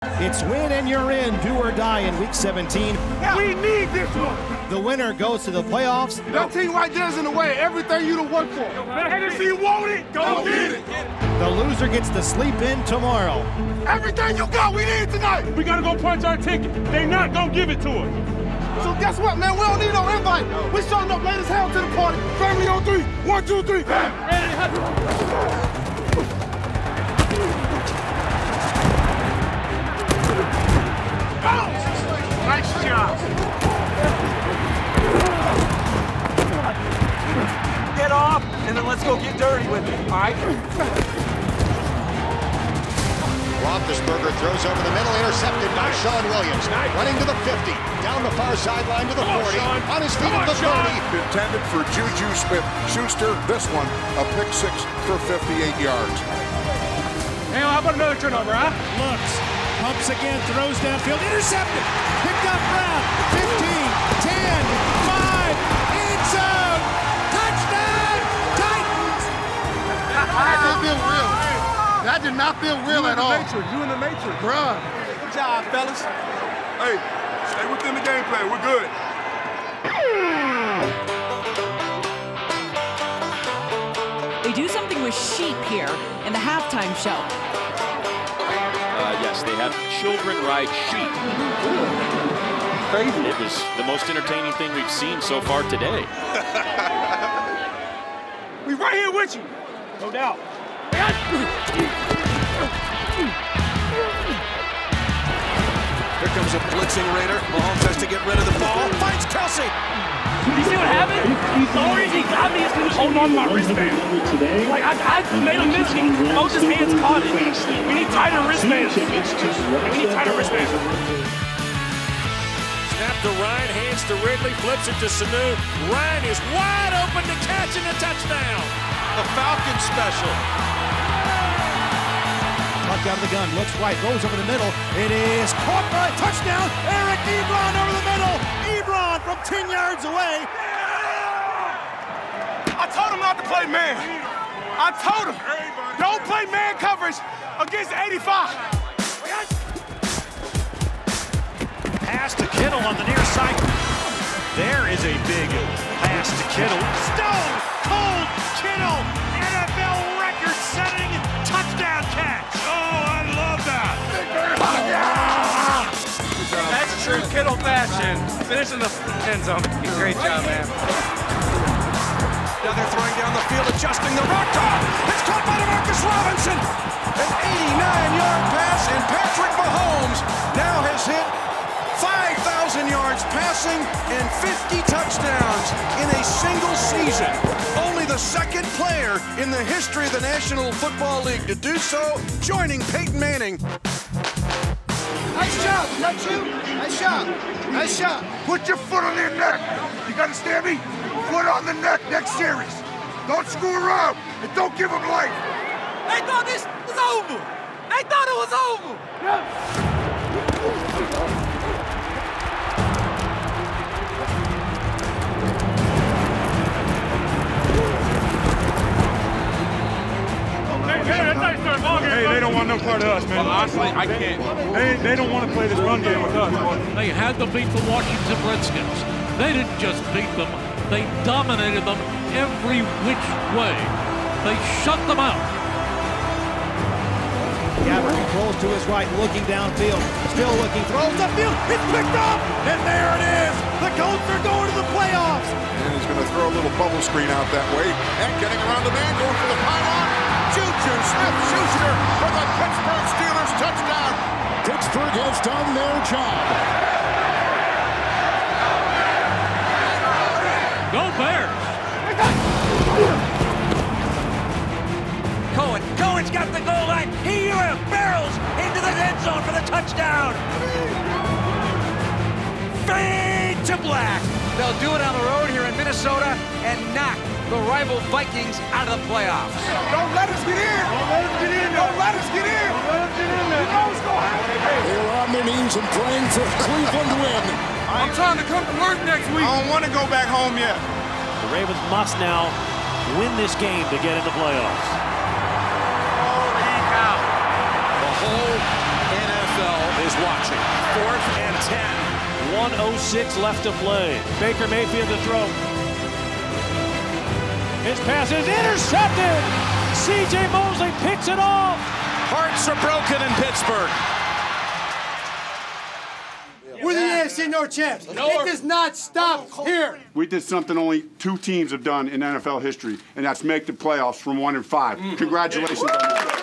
It's win and you're in, do or die in Week 17. We need this one. The winner goes to the playoffs. That team right there is in the way. Everything you done worked for. And if you want it, go get it. The loser gets to sleep in tomorrow. Everything you got, we need tonight. We gotta go punch our ticket. They not gonna give it to us. So guess what, man? We don't need no invite. We showing up late as hell to the party. Family on three. 1, 2, 3. Nice job. Get off, and then let's go get dirty with it, all right? Roethlisberger throws over the middle, intercepted by Sean Williams. Running to the 50, down the far sideline to the 40, on his feet at the 30. Intended for Juju Smith-Schuster. This one, a pick 6 for 58 yards. Hey, how about another turnover, huh? Looks, pumps again, throws downfield, intercepted. Picked up Brown, 15, 10, 5, end zone. Touchdown, Titans! That didn't feel real. That did not feel real at all. You in the matrix. Bruh. Good job, fellas. Hey, stay within the game plan. We're good. They do something with sheep here in the halftime show. Yes, they have children ride sheep. Crazy. It was the most entertaining thing we've seen so far today. We right here with you. No doubt. Here comes a blitzing Raider. Mahomes has to get rid of the ball. Finds Kelsey. You see what happened? The only reason he got me is because he was holding on to my wristband. Like, I made a miss. Both his hands caught it. We need tighter wristbands. We need tighter wristbands. Snap to Ryan, hands to Ridley, flips it to Sanu. Ryan is wide open to catch and a touchdown. The Falcons special. Buck out of the gun, looks right, goes over the middle. It is caught by a touchdown. Eric Ebron over the middle. Ebron from 10 yards away. I told him not to play man. I told him, don't play man coverage against 85. Pass to Kittle on the near side. There is a big pass to Kittle. Stone Cold Kittle, NFL record-setting touchdown catch. Oh, I love that. That's true Kittle fashion. Finishing the end zone. Great job, man. Now they're throwing down the field, adjusting the rock top. It's caught by Demarcus Robinson. An 89-yard pass, and Patrick Mahomes now has hit 5,000 yards passing and 50 touchdowns in a single season. Only the second player in the history of the National Football League to do so, joining Peyton Manning. Nice job. Is that you? Nice job. Nice job. Put your foot on their neck. You understand me? Foot on the neck next series. Don't screw around and don't give them life. They thought this was over. They thought it was over. Hey, they don't want no part of us, man. Honestly, I can't. They don't want to play this run game with us. They had to beat the Washington Redskins. They didn't just beat them, they dominated them every which way. They shut them out. Gabbert controls to his right, looking downfield. Still looking, throws upfield. It's picked up, and there it is. The Colts are going to the playoffs. And he's going to throw a little bubble screen out that way. And getting around the man, going for the pylon. Juju Smith-Schuster for the Pittsburgh Steelers touchdown. Pittsburgh has done their job. Go Bears! Cohen's got the goal line. He barrels into the end zone for the touchdown. Fade to black. They'll do it on the road here in Minnesota and knock the rival Vikings out of the playoffs. Don't let us get in. Don't let us get in. Don't let us get in. Don't let us get in there. You know what's going to happen. They are on their knees and praying for Cleveland to win. I'm trying to come to work next week. I don't want to go back home yet. The Ravens must now win this game to get in the playoffs. Holy cow. The whole NFL NFL is watching. 4th and 10. 1:06 left to play. Baker Mayfield to throw. His pass is intercepted. C.J. Mosley picks it off. Hearts are broken in Pittsburgh. We're the AFC North champs. It does not stop here. We did something only 2 teams have done in NFL history, and that's make the playoffs from 1 and 5. Congratulations on that.